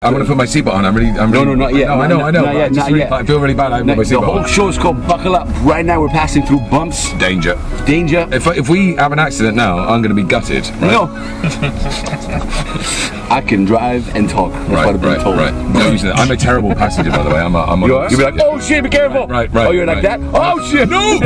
I'm gonna put my seatbelt on. No, not yet. No, I know. Not yet. I feel really bad. I haven't put my The seatbelt whole on. show is called Buckle Up. Right now we're passing through bumps. Danger. If we have an accident now, I'm gonna be gutted. Right? No. I can drive and talk. That's what I've been told. Right. No, I'm a terrible passenger, by the way. You'll be like, oh shit, be careful. Right. Oh, you're like that? Oh shit. No.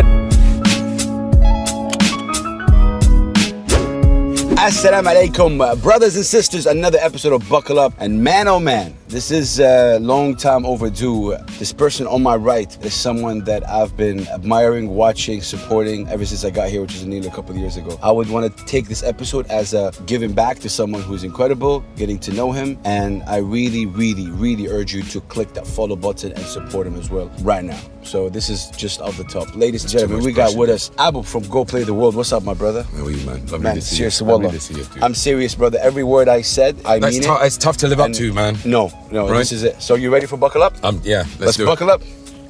Assalamu alaikum, brothers and sisters, another episode of Buckle Up. And man, oh man, this is a long time overdue. This person on my right is someone that I've been admiring, watching, supporting ever since I got here, which is nearly a couple of years ago. I would want to take this episode as a giving back to someone who's incredible, getting to know him, and I really urge you to click that follow button and support him as well right now. So this is just off the top. Ladies and gentlemen, we got with us Abbo from Go Play the World. What's up, my brother? How are you, man? Man, seriously, wallah. I'm serious, brother. Every word I said, I mean it. It's tough to live up to, man. No, right? This is it. So you ready for Buckle Up? Yeah, let's do buckle up.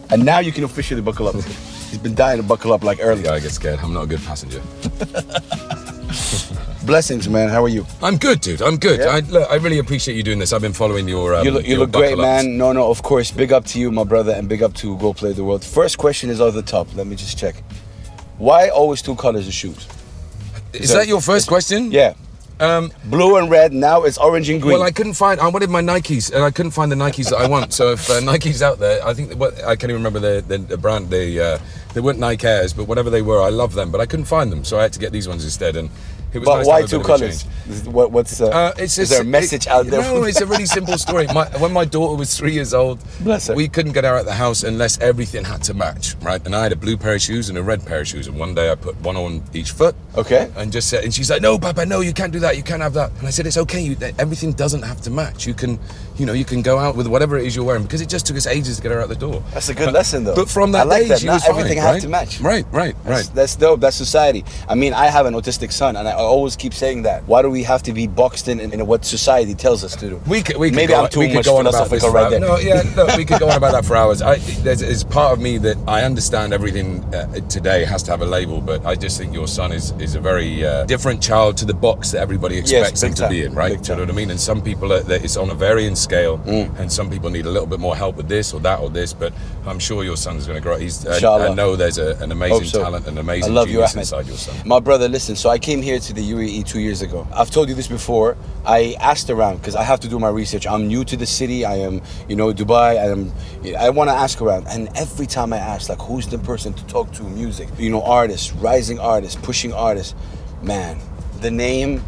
And now you can officially buckle up. He's been dying to buckle up like earlier. I get scared. I'm not a good passenger. Blessings, man. How are you? I'm good, dude. I'm good. Yeah? I really appreciate you doing this. I've been following your you look great, man. No, of course. Big up to you, my brother, and big up to Go Play the World. First question is off the top. Let me just check. Why always two colors of shoes? Is that your first question? Yeah. Blue and red, now it's orange and green. Well, I wanted my Nikes, and I couldn't find the Nikes that I want. So if Nike's out there, I think, I can't even remember the brand. They weren't Nike Airs, but whatever they were, I love them. But I couldn't find them, so I had to get these ones instead. And it was nice why two colors? Is there a message out there? No, it's a really simple story. When my daughter was 3 years old, bless her, we couldn't get her out of the house unless everything had to match, right? And I had a blue pair of shoes and a red pair of shoes, and one day I put one on each foot. Okay. And just said, and she's like, "No, Papa, no, you can't do that. You can't have that." And I said, "It's okay. Everything doesn't have to match. You can go out with whatever it is you're wearing," because it just took us ages to get her out the door. That's a good lesson, though. But from that day, she was fine. Everything has to match. Right. That's dope. That's society. I mean, I have an autistic son, and I always keep saying that. Why do we have to be boxed in what society tells us to do? Maybe I'm too much philosophical right there. No, we could go on about that for hours. There's part of me that I understand everything today has to have a label, but I just think your son is a very different child to the box that everybody expects him to be in, right? Do you know what I mean? And some people, it's on a varying scale, and some people need a little bit more help with this or that or this, but I'm sure your son's going to grow. I know there's an amazing talent and amazing genius inside your son. My brother, listen, so I came here to the UAE 2 years ago. I've told you this before. I asked around because I have to do my research. I'm new to the city. I am, Dubai. I want to ask around, and every time I ask, like, who's the person to talk to music? Artists, rising artists, pushing artists. Man, the name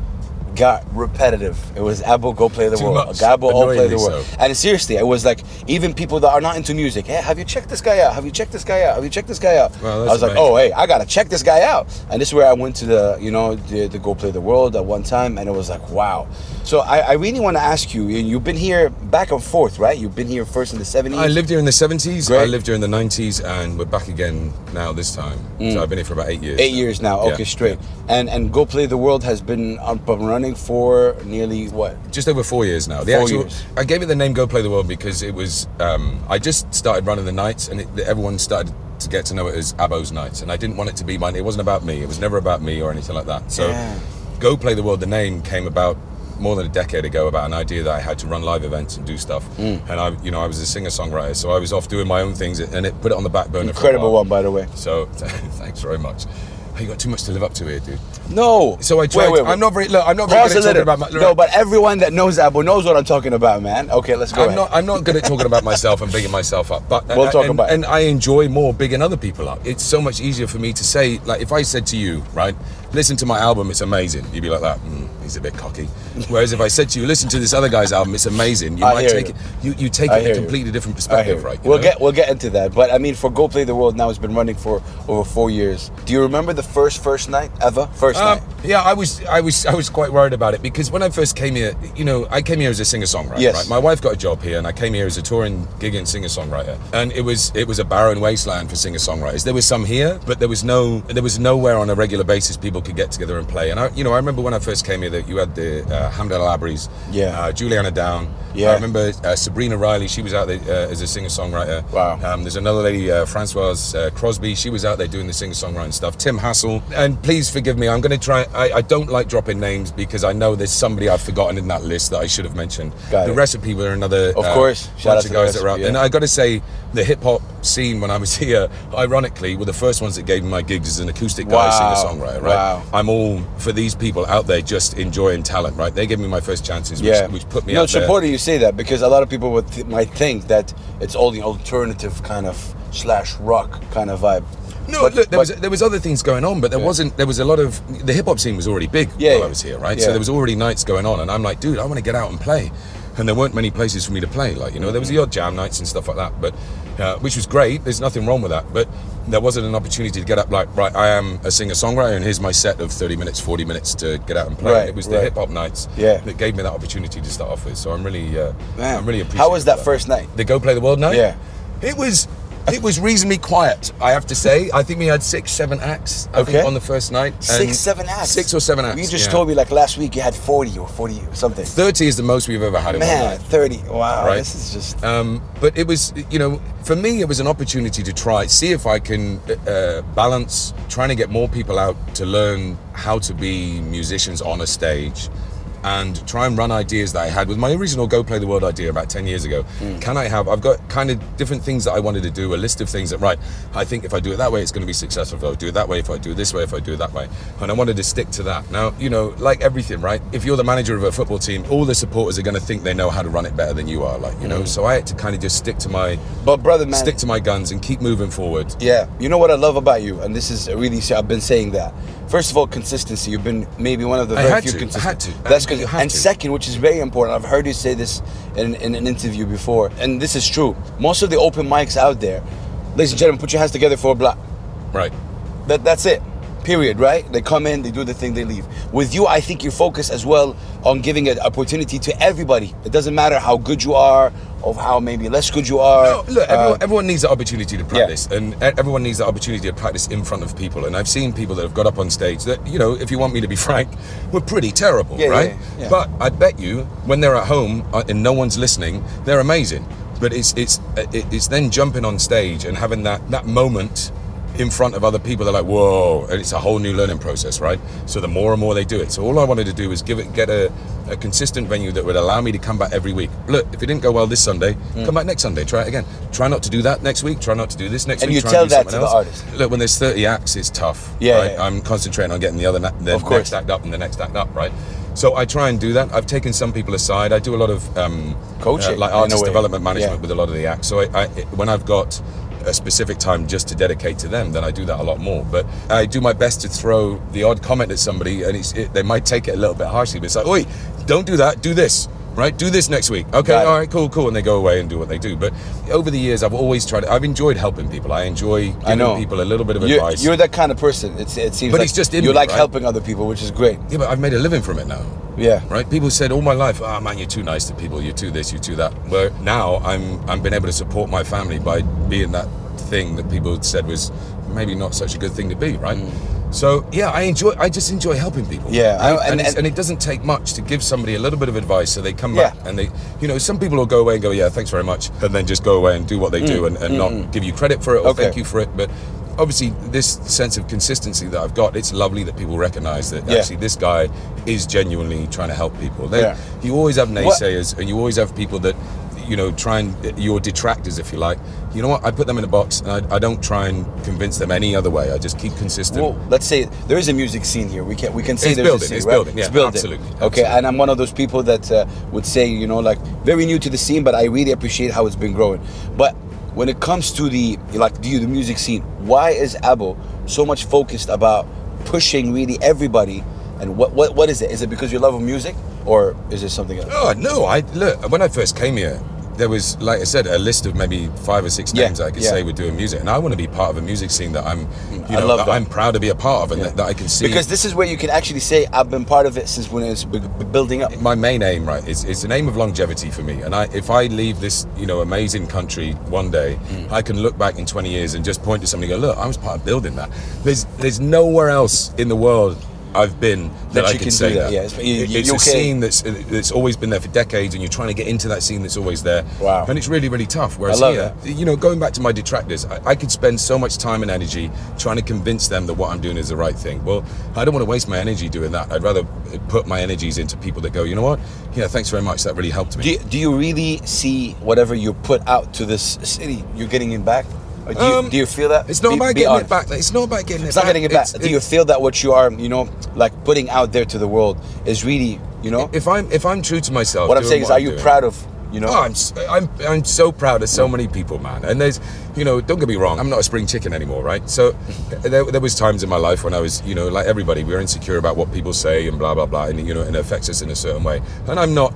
got repetitive. It was Abbo, Go Play the World. Abbo, Go Play the World. And seriously, it was like, even people that are not into music, hey, have you checked this guy out? Have you checked this guy out? Have you checked this guy out? Well, I was like, oh, hey, I gotta check this guy out. And this is where I went to the Go Play the World at one time, and it was like, wow. So I really want to ask you, you've been here back and forth, right? You've been here first in the 70s. I lived here in the 70s, Great. I lived here in the 90s, and we're back again now this time. So I've been here for about 8 years. 8 years now, okay, straight. Yeah. And Go Play the World has been up and running for nearly what? Just over 4 years now. 4 years. I gave it the name Go Play the World because it was, I just started running the nights, and everyone started to get to know it as Abbo's Nights, and I didn't want it to be mine. It wasn't about me. It was never about me or anything like that. So Go Play the World, the name came about more than a decade ago, about an idea that I had to run live events and do stuff. And I was a singer-songwriter, so I was off doing my own things, and it put it on the back burner. Incredible one, by the way. So thanks very much. You got too much to live up to here, dude. No. So I tried. Wait. I'm not very good at talking about my. No, but everyone that knows Abbo knows what I'm talking about, man. Okay, let's go. I'm not good at talking about myself and bigging myself up, but we'll talk about it. And I enjoy more bigging other people up. It's so much easier for me to say, like, if I said to you, right, listen to my album, it's amazing. You'd be like that. He's a bit cocky. Whereas if I said to you, listen to this other guy's album, it's amazing. You might take it. You take it in a completely different perspective, right? We'll get into that. But I mean, for Go Play the World now, it's been running for over 4 years. Do you remember the first night ever? First night? Yeah, I was quite worried about it because when I first came here, I came here as a singer-songwriter. Yes. Right? My wife got a job here, and I came here as a touring, gigging singer-songwriter. And it was a barren wasteland for singer-songwriters. There was some here, but there was nowhere on a regular basis people could get together and play. And I remember when I first came here that you had the Hamd El Abris, Juliana Down. I remember Sabrina Riley. She was out there as a singer-songwriter. Wow. There's another lady, Francoise Crosby. She was out there doing the singer-songwriting stuff. Tim Hassel. And please forgive me. I'm going to try. I don't like dropping names because I know there's somebody I've forgotten in that list that I should have mentioned. The Recipe were another. Of course. Shout out to guys that are out. And I got to say, the hip hop scene when I was here, ironically, were the first ones that gave me my gigs as an acoustic guy, singer-songwriter. Right. Wow. I'm all for these people out there just enjoying talent. Right. They gave me my first chances, which put me out there. No, supporting you say that because a lot of people might think that it's all the alternative kind of / rock kind of vibe. No, look, there was other things going on, but there wasn't. There was a lot of the hip hop scene was already big while I was here, right? So there was already nights going on, and I'm like, dude, I want to get out and play, and there weren't many places for me to play. Like, there was the odd jam nights and stuff like that, but which was great. There's nothing wrong with that, but there wasn't an opportunity to get up like, right, I am a singer-songwriter, and here's my set of 30 minutes, 40 minutes to get out and play. Right, it was the hip hop nights that gave me that opportunity to start off with. So I'm really appreciative. How was that first night? The Go Play the World night? Yeah. It was reasonably quiet, I have to say. I think we had 6, 7 acts I think, on the first night. 6, 7 acts? 6 or 7 acts. You just told me like last week you had 40 or something. 30 is the most we've ever had in one night. 30. Wow, right? This is just... but it was, for me, it was an opportunity to see if I can balance trying to get more people out to learn how to be musicians on a stage, and try and run ideas that I had with my original Go Play the World idea about 10 years ago. I've got kind of different things that I wanted to do, a list of things that, I think if I do it that way, it's going to be successful. If I do it that way, if I do it this way, if I do it that way. And I wanted to stick to that. Now, like everything, right? If you're the manager of a football team, all the supporters are going to think they know how to run it better than you are, So I had to kind of just stick to my guns and keep moving forward. Yeah. You know what I love about you, and this is really, I've been saying that. First of all, consistency. You've been maybe one of the very few consistent. I had to. That's good. And second, which is very important, I've heard you say this in an interview before, and this is true. Most of the open mics out there, ladies and gentlemen, put your hands together for a block. Right. That's it. Period, right? They come in, they do the thing, they leave. With you, I think you focus as well on giving an opportunity to everybody. It doesn't matter how good you are or how maybe less good you are. No, look, everyone needs the opportunity to practice, and everyone needs the opportunity to practice in front of people. And I've seen people that have got up on stage that, if you want me to be frank, were pretty terrible, right? Yeah. But I bet you, when they're at home and no one's listening, they're amazing. But it's then jumping on stage and having that moment in front of other people. They're like, whoa, and it's a whole new learning process, right? So the more and more they do it. So all I wanted to do was get a consistent venue that would allow me to come back every week. Look, if it didn't go well this Sunday, come back next Sunday, try it again. Try not to do that next week, try not to do this next week. And you tell that to the artist. Look, when there's 30 acts, it's tough. Yeah. I'm concentrating on getting the next act up and the next act up, right? So I try and do that. I've taken some people aside. I do a lot of coaching, like artist development management with a lot of the acts. So when I've got a specific time just to dedicate to them, then I do that a lot more. But I do my best to throw the odd comment at somebody, and they might take it a little bit harshly, but it's like, oi, don't do that, do this, right? Do this next week. Okay, all right, cool. And they go away and do what they do. But over the years, I've always I've enjoyed helping people. I enjoy giving people a little bit of advice. You're that kind of person. It seems but like it's just in you me, like right? helping other people, which is great. Yeah, but I've made a living from it now. Yeah. Right? People said all my life, oh man, you're too nice to people, you're too this, you're too that. Where now I'm been able to support my family by being that thing that people said was maybe not such a good thing to be, right? So yeah, I just enjoy helping people. Yeah, and it doesn't take much to give somebody a little bit of advice so they come back and they, some people will go away and go, yeah, thanks very much, and then just go away and do what they do and not give you credit for it or thank you for it. But obviously this sense of consistency that I've got, it's lovely that people recognize that actually this guy is genuinely trying to help people. You always have naysayers and you always have people that your detractors, if you like. You know what? I put them in a box, and I don't try and convince them any other way. I just keep consistent. Well, let's say there is a music scene here. We can say it's there's building, a scene, it's right? building. Yeah, it's building. Absolutely. Okay, and I'm one of those people that would say, like very new to the scene, but I really appreciate how it's been growing. But when it comes to the music scene, why is Abbo so much focused about pushing really everybody? And what is it? Is it because you love of music, or is it something else? Oh no! Look, when I first came here, there was, like I said, a list of maybe 5 or 6 names I could say were doing music, and I want to be part of a music scene that I'm proud to be a part of, and that I can see. Because this is where you can actually say, I've been part of it since when it's building up. My main aim, right, is an aim of longevity for me, and if I leave this, amazing country one day, I can look back in 20 years and just point to somebody and go, look, I was part of building that. There's nowhere else in the world I've been that I can say that. Yeah, it's a scene that's always been there for decades, and you're trying to get into that scene that's always there. Wow. And it's really, really tough. Whereas here, you know, going back to my detractors, I could spend so much time and energy trying to convince them that what I'm doing is the right thing. Well, I don't want to waste my energy doing that. I'd rather put my energies into people that go, you know what? Yeah, thanks very much. That really helped me. Do you really see whatever you put out to this city, you're getting it back? Or do you feel that? It's not about getting it back. It's not about getting it back. It's not getting it back. Do you feel that what you are, you know, like putting out there to the world is really, you know? If I'm true to myself. What I'm saying is, are you proud of, you know? Oh, I'm so proud of so many people, man. And there's, you know, don't get me wrong, I'm not a spring chicken anymore, right? So there was times in my life when I was, you know, like everybody, we're insecure about what people say and blah, blah, blah. And, you know, and it affects us in a certain way. And I'm not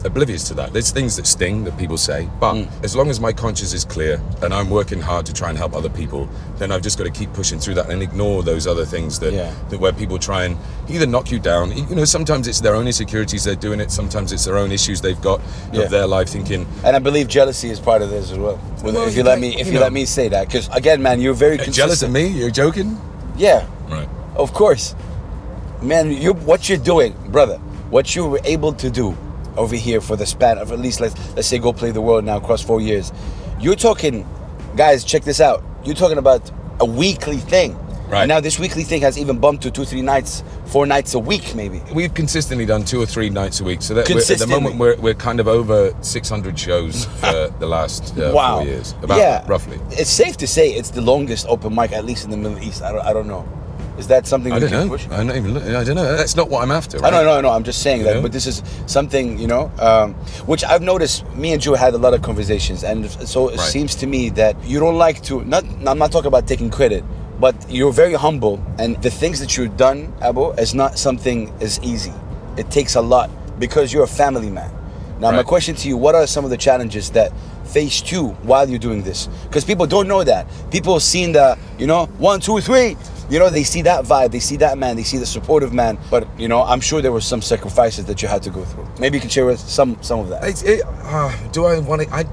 oblivious to that. There's things that sting that people say. But as long as my conscience is clear and I'm working hard to try and help other people, then I've just got to keep pushing through that and ignore those other things that where people try and either knock you down. You know, sometimes it's their own insecurities they're doing it. Sometimes it's their own issues they've got of their life thinking. And I believe jealousy is part of this as well. If you let me say that, because again, man, you're very consistent. Jealous of me? You're joking? Yeah. Right. Of course, man. What you're doing, brother. What you were able to do over here for the span of at least let's say go play the world now across 4 years. You're talking, guys. Check this out. You're talking about a weekly thing. Right. And now this weekly thing has even bumped to 2-3 nights, 4 nights a week, maybe. We've consistently done 2 or 3 nights a week. So that at the moment we're kind of over 600 shows for the last 4 years. Roughly. It's safe to say it's the longest open mic, at least in the Middle East. I don't know. Is that something we can push? I don't know. That's not what I'm after. Right? I know. I'm just saying that. But this is something, you know, which I've noticed. Me and Joe had a lot of conversations, and so it seems to me that you don't like to. I'm not talking about taking credit. But you're very humble, and the things that you've done, Abbo, is not something as easy. It takes a lot because you're a family man. Now, my question to you, what are some of the challenges that faced you while you're doing this? Because people don't know that. People seen the, you know, 1, 2, 3. You know, they see that vibe, they see that man, they see the supportive man. But, you know, I'm sure there were some sacrifices that you had to go through. Maybe you can share with some of that. Do I want to? I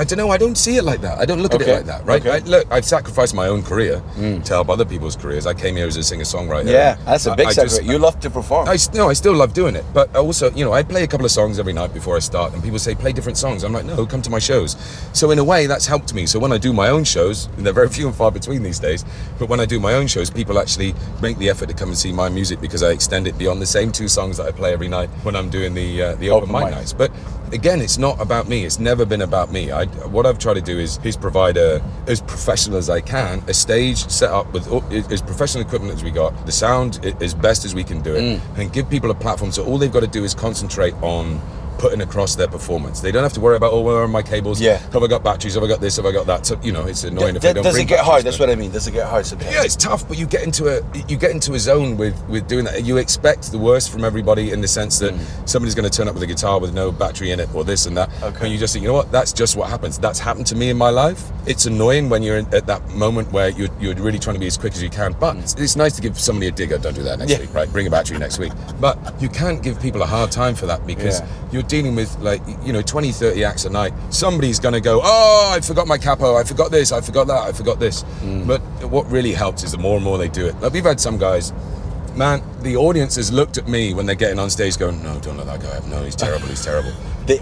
don't know. I don't see it like that. I don't look at it like that, right? Okay. I've sacrificed my own career to help other people's careers. I came here as a singer-songwriter. Yeah, that's a big sacrifice. You love to perform. I still love doing it. But also, you know, I play a couple of songs every night before I start. And people say, play different songs. I'm like, no, come to my shows. So in a way, that's helped me. So when I do my own shows, and they're very few and far between these days, but when I do my own shows, people actually make the effort to come and see my music because I extend it beyond the same 2 songs that I play every night when I'm doing the open mic nights. But again, it's not about me. It's never been about me. What I've tried to do is provide as professional as I can, a stage set up with as professional equipment as we got, the sound as best as we can do it, and give people a platform. So all they've got to do is concentrate on putting across their performance. They don't have to worry about, where are my cables? Have I got batteries? Have I got this? Have I got that? So, you know, it's annoying if they don't. Does it get hard? That's what I mean. Does it get hard sometimes? Yeah, it's tough, but you get into a zone with doing that. You expect the worst from everybody in the sense that somebody's going to turn up with a guitar with no battery in it or this and that. And you just think, you know what? That's just what happens. That's happened to me in my life. It's annoying when you're at that moment where you're really trying to be as quick as you can. But it's nice to give somebody a digger. Don't do that next week, right? Bring a battery next week. But you can't give people a hard time for that because you're dealing with, like, you know, 20, 30 acts a night. Somebody's going to go, oh, I forgot my capo, I forgot this, I forgot that, I forgot this. But what really helps is the more and more they do it. Like, we've had some guys, man, the audience has looked at me when they're getting on stage going, no, don't let that guy up. No, he's terrible, he's terrible.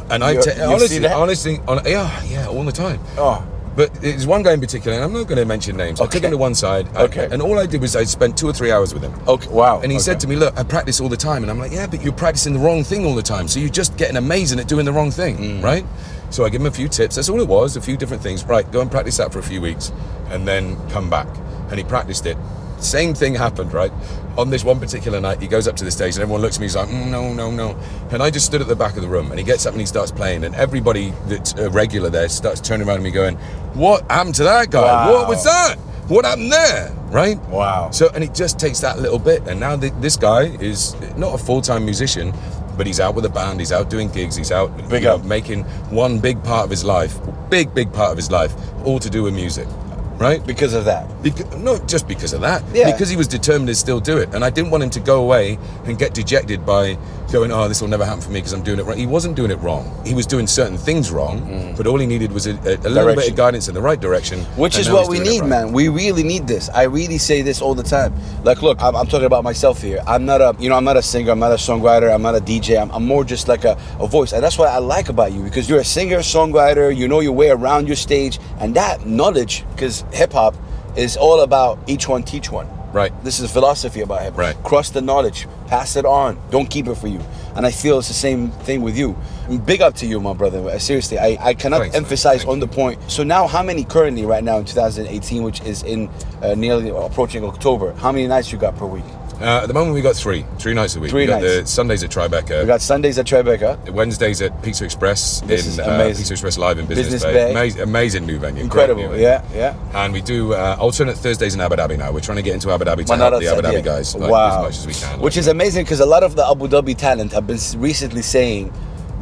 And honestly, all the time. Oh. But there's one guy in particular, and I'm not going to mention names. I took him to one side, and all I did was I spent 2 or 3 hours with him. Okay, wow. And he said to me, look, I practice all the time. And I'm like, yeah, but you're practicing the wrong thing all the time. So you're just getting amazing at doing the wrong thing, right? So I give him a few tips. That's all it was, a few different things. Right, go and practice that for a few weeks, and then come back. And he practiced it. Same thing happened, right? On this one particular night, he goes up to the stage and everyone looks at me, he's like, no. And I just stood at the back of the room and he gets up and he starts playing and everybody that's a regular there starts turning around at me going, what happened to that guy? Wow. What was that? What happened there? Right? Wow. So, and it just takes that little bit. And now this guy is not a full-time musician, but he's out with a band, he's out doing gigs, he's out making one big part of his life, big part of his life, all to do with music. Right? Because of that. Not just because of that, Yeah. because he was determined to still do it. And I didn't want him to go away and get dejected by going, oh, this will never happen for me because I'm doing it wrong. He wasn't doing it wrong. He was doing certain things wrong, but all he needed was a little bit of guidance in the right direction. Which is what we need, man. We really need this. I really say this all the time. Like, look, I'm talking about myself here. I'm not a singer, I'm not a songwriter, I'm not a DJ. I'm more just like a voice. And that's what I like about you, because you're a singer, songwriter, you know your way around your stage, and that knowledge, because hip-hop is all about each one teach one. Right. This is philosophy about hip-hop. Right. Cross the knowledge, pass it on, don't keep it for you. And I feel it's the same thing with you. Big up to you, my brother. Seriously, I cannot emphasize on the point. So now, how many currently right now in 2018, which is in nearly approaching October, how many nights you got per week? At the moment, we got three nights a week. Three nights. The Sundays at Tribeca. We got Sundays at Tribeca. Wednesdays at Pizza Express. This is amazing. Pizza Express Live in Business Bay. Amazing new venue. Incredible, new venue. yeah. And we do alternate Thursdays in Abu Dhabi now. We're trying to get into Abu Dhabi to help the Abu Dhabi guys as much as we can. Which is amazing, because a lot of the Abu Dhabi talent have been recently saying,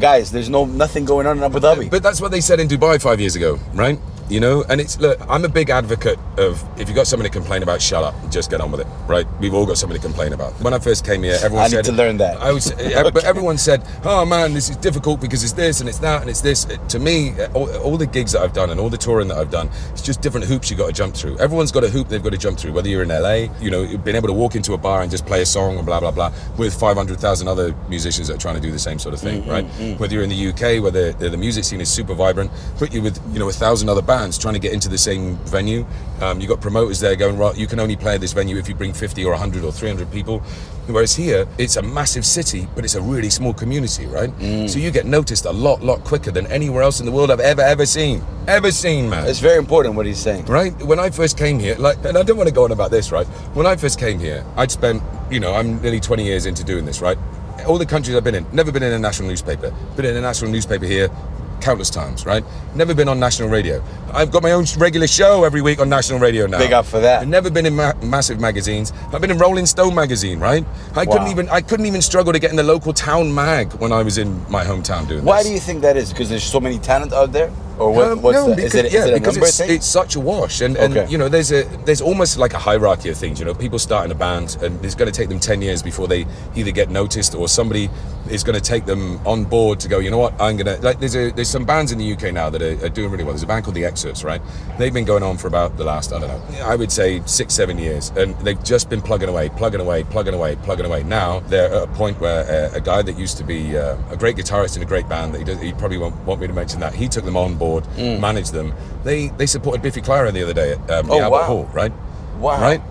guys, there's nothing going on in Abu Dhabi. But that's what they said in Dubai 5 years ago, right? You know, and it's, look, I'm a big advocate of, if you've got something to complain about, shut up, just get on with it, right? We've all got something to complain about. When I first came here, everyone said... I need to learn that. But everyone said, oh man, this is difficult because it's this and it's that and it's this. To me, all the gigs that I've done and all the touring that I've done, it's just different hoops you got to jump through. Everyone's got a hoop they've got to jump through, whether you're in LA, you know, being able to walk into a bar and just play a song and blah, blah, blah, with 500,000 other musicians that are trying to do the same sort of thing, right? Whether you're in the UK, where the music scene is super vibrant, put you with, you know, 1,000 other bands trying to get into the same venue. You got promoters there going, right, you can only play this venue if you bring 50 or 100 or 300 people. Whereas here, it's a massive city, but it's a really small community, right? So you get noticed a lot quicker than anywhere else in the world I've ever seen. Ever seen, man. It's very important what he's saying. Right? When I first came here, and I don't want to go on about this, right? When I first came here, I'd spent, you know, I'm nearly 20 years into doing this, right? All the countries I've been in, never been in a national newspaper. Been in a national newspaper here countless times, right? Never been on national radio. I've got my own regular show every week on national radio now. Big up for that. I've never been in massive magazines. I've been in Rolling Stone magazine, right? I couldn't even struggle to get in the local town mag when I was in my hometown doing this. Why do you think that is? Because there's so many talent out there? Or is it a because number thing? it's such a wash, and you know, there's almost like a hierarchy of things. You know, people start in a band, and it's going to take them 10 years before they either get noticed or somebody is going to take them on board to go, you know what, I'm gonna, like, there's some bands in the UK now that are doing really well. There's a band called the Excerpts, right? They've been going on for about the last, I don't know, I would say 6-7 years, and they've just been plugging away. Now they're at a point where a guy that used to be a great guitarist in a great band, that he probably won't want me to mention that, he took them on board, managed them. They supported Biffy Clyro the other day at the Abbo Hall, right? Wow. Right?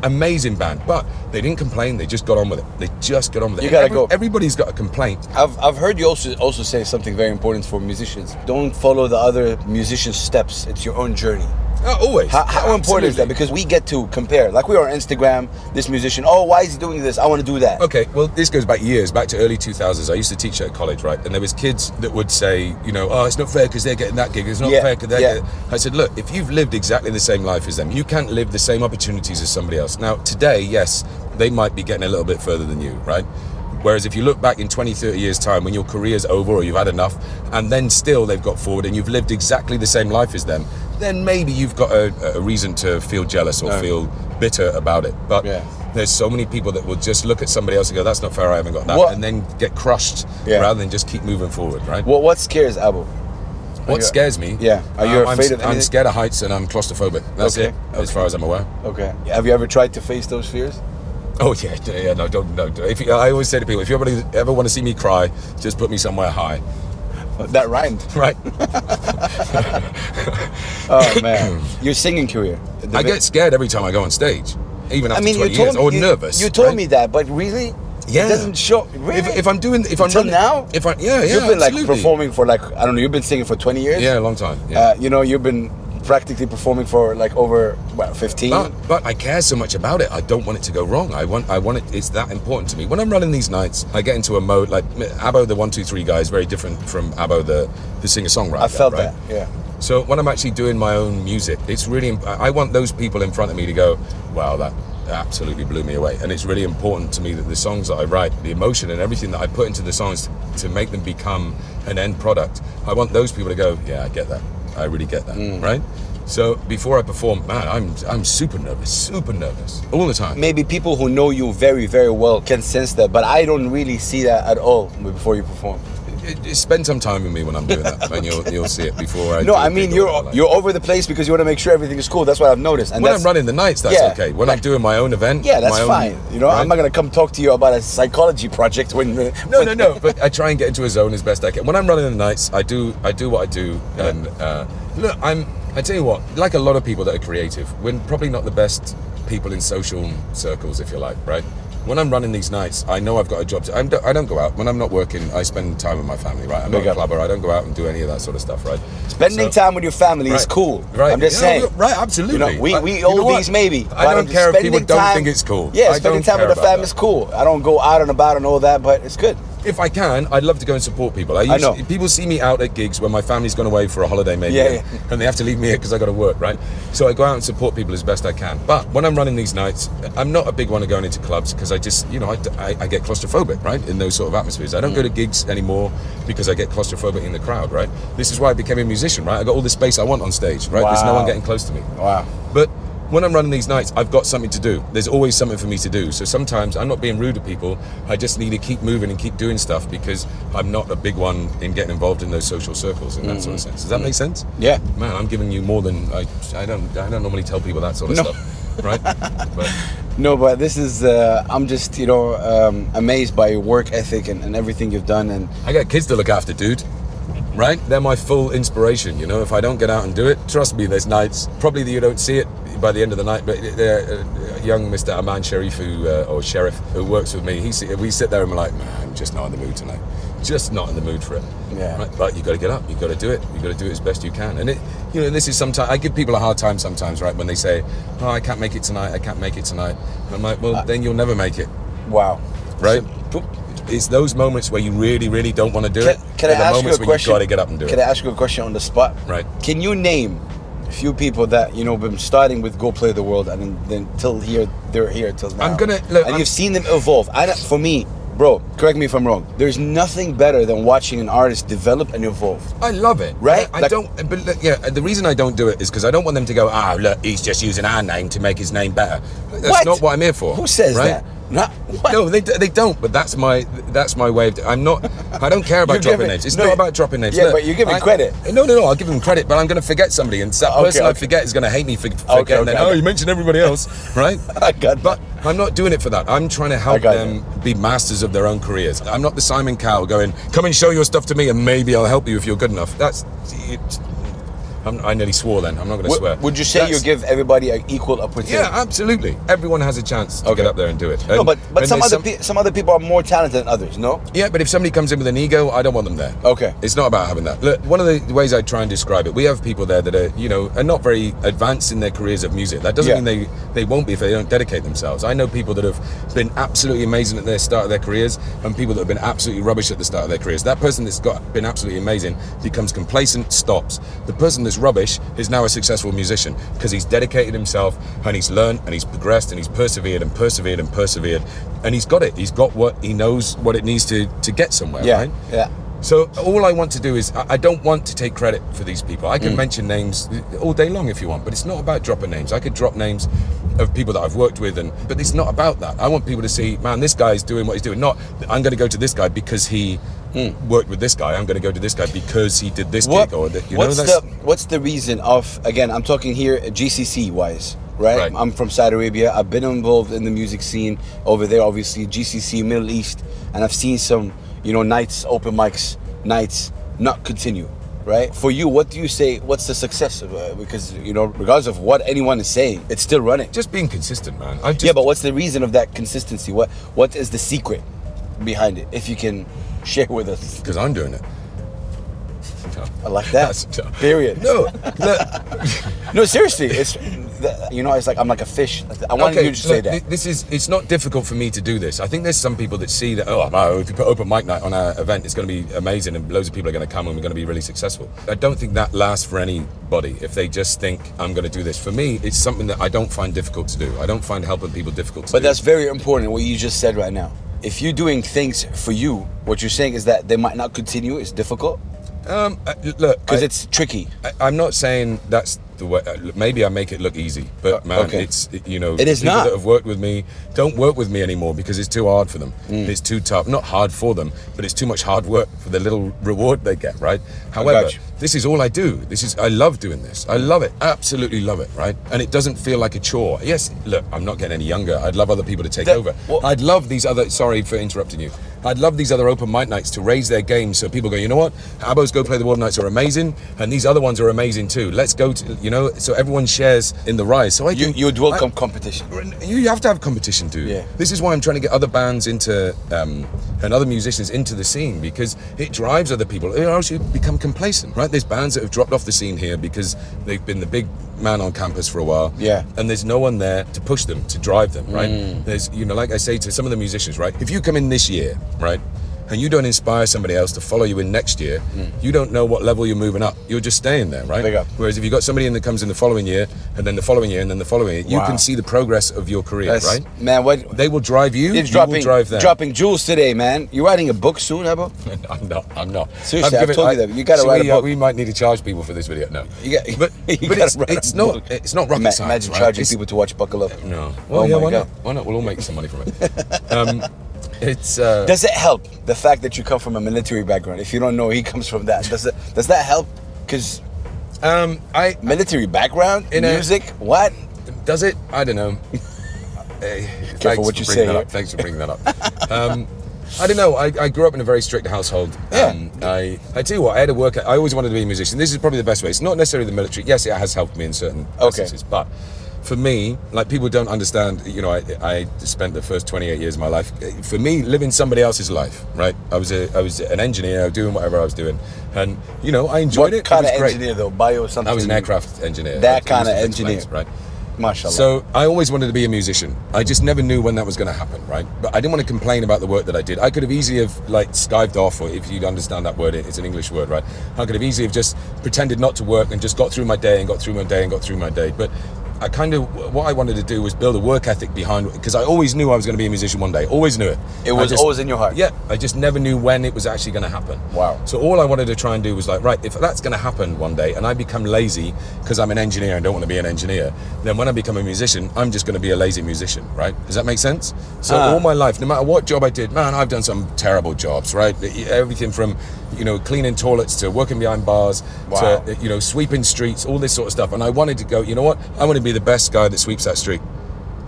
Amazing band, but they didn't complain. They just got on with it. They just got on with it. You gotta go. Everybody's got a complaint. I've heard you also say something very important for musicians. Don't follow the other musicians' steps. It's your own journey. Always. How important is that? Because we get to compare. Like, we are on Instagram, this musician, oh, why is he doing this? I want to do that. Okay, well, this goes back years, back to early 2000s. I used to teach at college, right? And there was kids that would say, you know, oh, it's not fair because they're getting that gig. It's not fair because they're getting... I said, look, if you've lived exactly the same life as them, you can't live the same opportunities as somebody else. Now, today, yes, they might be getting a little bit further than you, right? Whereas if you look back in 20, 30 years time, when your career's over or you've had enough, and then still they've got forward and you've lived exactly the same life as them, then maybe you've got a reason to feel jealous or feel bitter about it. But there's so many people that will just look at somebody else and go, that's not fair, I haven't got that, and then get crushed rather than just keep moving forward, right? What scares Abbo? What scares me? Yeah. Are you afraid of anything? I'm scared of heights and I'm claustrophobic. That's it, as far as I'm aware. Okay. Have you ever tried to face those fears? Oh yeah, no, don't. I always say to people, if you ever want to see me cry, just put me somewhere high. That rhymed. Right. Oh man, your singing career. I get scared every time I go on stage, even after 20 years, or nervous. You told me that, but really? Yeah. It doesn't show. Really? If I'm running, now? You've been absolutely. Like performing for, like, I don't know, you've been singing for 20 years? Yeah, a long time. Yeah. You know, you've been practically performing for like over 15. But I care so much about it. I don't want it to go wrong. I want it. It's that important to me. When I'm running these nights, I get into a mode like Abbo, the 1, 2, 3 guy, is very different from Abbo, the singer-songwriter. I felt right? that. Yeah. So when I'm actually doing my own music, it's really, I want those people in front of me to go, wow, that absolutely blew me away. And it's really important to me that the songs that I write, the emotion and everything that I put into the songs to make them become an end product, I want those people to go, yeah, I get that. I really get that, right? So before I perform, man, I'm super nervous all the time. Maybe people who know you very, very well can sense that, but I don't really see that at all before you perform. Spend some time with me when I'm doing that, and you'll see it before I. No, I mean you're over the place because you want to make sure everything is cool. That's what I've noticed. And when I'm running the nights, that's okay. When I'm doing my own event, that's fine. You know, right? I'm not gonna come talk to you about a psychology project when. No. But I try and get into a zone as best I can. When I'm running the nights, I do what I do, and look, I tell you what, like a lot of people that are creative, we're probably not the best people in social circles, if you like, right? When I'm running these nights, I know I've got a job to. I don't go out when I'm not working. I spend time with my family, right? I'm not a clubber. I don't go out and do any of that sort of stuff, right? Spending time with your family is cool. Right. I'm just saying. Right, absolutely. You know, we oldies maybe. I don't care if people don't think it's cool. Yeah, spending time with the family is cool. I don't go out and about and all that, but it's good. If I can, I'd love to go and support people. I know. People see me out at gigs when my family's gone away for a holiday maybe, and they have to leave me here because I got to work, right? So I go out and support people as best I can. But when I'm running these nights, I'm not a big one of going into clubs because I just, you know, I get claustrophobic, right, in those sort of atmospheres. I don't go to gigs anymore because I get claustrophobic in the crowd, right? This is why I became a musician, right? I got all the space I want on stage, right? There's no one getting close to me. Wow. But when I'm running these nights, I've got something to do. There's always something for me to do. So sometimes I'm not being rude to people. I just need to keep moving and keep doing stuff because I'm not a big one in getting involved in those social circles in that sort of sense. Does that make sense? Yeah. Man, I'm giving you more than I don't normally tell people that sort of stuff, right? But no, but this is I'm just, you know, amazed by your work ethic and everything you've done. And I got kids to look after, dude. Right? They're my full inspiration, you know. If I don't get out and do it, trust me, there's nights, probably that you don't see it by the end of the night, but young Mr. Aman Sharif, or Sheriff, who works with me, we sit there and we're like, man, I'm just not in the mood tonight. Just not in the mood for it. Yeah. Right? But you got to get up, you got to do it. You got to do it as best you can. And it, you know, this is sometimes, I give people a hard time sometimes, right, when they say, oh, I can't make it tonight, I can't make it tonight. And I'm like, well, then you'll never make it. Wow. Right? It's those moments where you really, really don't want to do it. Can I ask you a question? You got to get up and do it. Can I ask you a question on the spot? Right. Can you name a few people that, you know, been starting with Go Play the World and then till here, they're here till now? You've seen them evolve. For me, bro, correct me if I'm wrong, there's nothing better than watching an artist develop and evolve. I love it. Right? I don't, but yeah, the reason I don't do it is because I don't want them to go, look, he's just using our name to make his name better. That's not what I'm here for. Who says that? No, they don't. But that's my way of. I don't care about dropping names. It's not about dropping names. Yeah, look, but you're giving credit. No. I'll give them credit, but I'm going to forget somebody, and that person I forget is going to hate me for forgetting. Oh, you mentioned everybody else, right? I got that. But I'm not doing it for that. I'm trying to help them be masters of their own careers. I'm not the Simon Cowell going, come and show your stuff to me, and maybe I'll help you if you're good enough. I nearly swore then. I'm not going to swear. Would you say you give everybody an equal opportunity? Yeah, absolutely. Everyone has a chance to get up there and do it. No, but some other people are more talented than others, no? Yeah, but if somebody comes in with an ego, I don't want them there. Okay. It's not about having that. Look, one of the ways I try and describe it, we have people there that are, you know, are not very advanced in their careers of music. That doesn't mean they won't be if they don't dedicate themselves. I know people that have been absolutely amazing at the start of their careers and people that have been absolutely rubbish at the start of their careers. That person that's been absolutely amazing becomes complacent, stops. The person that's rubbish is now a successful musician because he's dedicated himself and he's learned and he's progressed and he's persevered and persevered and persevered and he's got it. He's got what he knows what it needs to get somewhere, right? Yeah. So all I want to do is I don't want to take credit for these people. I can mention names all day long if you want, but it's not about dropping names. I could drop names of people that I've worked with, but it's not about that. I want people to see, man, this guy's doing what he's doing. Not, I'm going to go to this guy because he worked with this guy. I'm going to go to this guy because he did this gig. Or what's the reason of, again, I'm talking here GCC wise, right? I'm from Saudi Arabia. I've been involved in the music scene over there, obviously, GCC, Middle East, and I've seen some, you know, nights, open mics, nights not continue, right? For you, what do you say, what's the success of it? Because, you know, regardless of what anyone is saying, it's still running. Just being consistent, man. Yeah, but what's the reason of that consistency? What is the secret behind it, if you can share with us? Because I'm doing it. I like that. Period. No, no, seriously, it's, you know, it's like I'm like a fish. I wanted you to say that. It's not difficult for me to do this. I think there's some people that see that, if you put open mic night on our event, it's going to be amazing and loads of people are going to come and we're going to be really successful. I don't think that lasts for anybody if they just think I'm going to do this. For me, it's something that I don't find difficult to do. I don't find helping people difficult to do. But that's very important, what you just said right now. If you're doing things for you, what you're saying is that they might not continue, it's difficult? Look, Because it's tricky. I'm not saying that's the way. Maybe I make it look easy, but man, it's you know, it is people not. that have worked with me don't work with me anymore because it's too hard for them. It's too tough. Not hard for them, but it's too much hard work for the little reward they get. Right. However, this is all I do. I love doing this. I love it. Absolutely love it. Right. And it doesn't feel like a chore. Yes. Look, I'm not getting any younger. I'd love other people to take over. I'd love these other. Sorry for interrupting you. I'd love these other open mic nights to raise their game so people go, you know what? Abbo's Go Play the World nights are amazing, and these other ones are amazing too. Let's go to, you know, so everyone shares in the rise. So you'd welcome competition. You have to have competition, dude. Yeah. This is why I'm trying to get other bands into and other musicians into the scene, because it drives other people. Or else you become complacent, right? There's bands that have dropped off the scene here because they've been the big man on campus for a while. Yeah. And there's no one there to push them, to drive them, right? There's, you know, like I say to some of the musicians, right? If you come in this year, right, and you don't inspire somebody else to follow you in next year, you don't know what level you're moving up. You're just staying there, right? Big up. Whereas if you've got somebody in that comes in the following year, and then the following year, and then the following year, you can see the progress of your career, right? Man, what they will drive you, it's you will drive them. Dropping jewels today, man. You writing a book soon, Abbo? I'm not. Seriously, I've told you that. You gotta write a book. We might need to charge people for this video. No. But it's not rocket science. Imagine charging people to watch Buckle Up. No. Well, yeah, why not? Why not? We'll all make some money from it. Does it help the fact that you come from a military background? If you don't know, he comes from that. Does that help? Because military background in music, what does it? I don't know. Careful what you say. Thanks for bringing that up. I don't know. I grew up in a very strict household. I tell you what, I had to work. I always wanted to be a musician. This is probably the best way. It's not necessarily the military. Yes, it has helped me in certain instances, but for me, like, people don't understand, you know, I spent the first 28 years of my life, for me, living somebody else's life, right? I was an engineer doing whatever I was doing, and, you know, I enjoyed it. What kind of great. engineer, though? Bio something? I was an aircraft engineer. That kind of engineer. Planes, right? Mashallah. So I always wanted to be a musician. I just never knew when that was going to happen, right? But I didn't want to complain about the work that I did. I could have easily have, like, skived off, or if you understand that word, it's an English word, right? I could have easily have just pretended not to work and just got through my day and got through my day and got through my day. But I kind of, what I wanted to do was build a work ethic behind, because I always knew I was going to be a musician one day. Always knew it. It was always in your heart. Yeah, I just never knew when it was actually going to happen. Wow. So all I wanted to try and do was like, right, if that's going to happen one day and I become lazy because I'm an engineer and don't want to be an engineer, then when I become a musician, I'm just going to be a lazy musician, right? Does that make sense? So all my life, no matter what job I did, man, I've done some terrible jobs, right? Everything from, you know, cleaning toilets to working behind bars to, you know, sweeping streets, all this sort of stuff. And I wanted to go, you know what? I want to be the best guy that sweeps that street.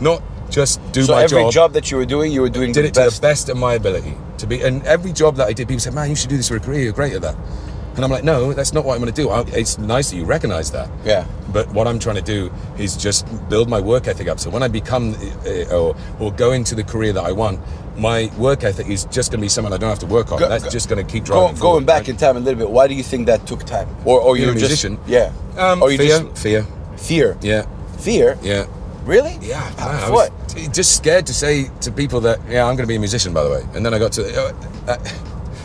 Not just do my job. So every job that you were doing did it to the best of my ability. And every job that I did, people said, man, you should do this for a career, you're great at that. And I'm like, no, that's not what I'm going to do. It's nice that you recognize that. Yeah. But what I'm trying to do is just build my work ethic up. So when I become or go into the career that I want, my work ethic is just going to be something I don't have to work on. That's just going to keep driving forward. Going back in time a little bit, why do you think that took time? Or you're a musician? Yeah. Fear. Fear? Yeah. Fear? Yeah. Really? Yeah. Man, what? I was just scared to say to people that, yeah, I'm going to be a musician, by the way. And then I got to...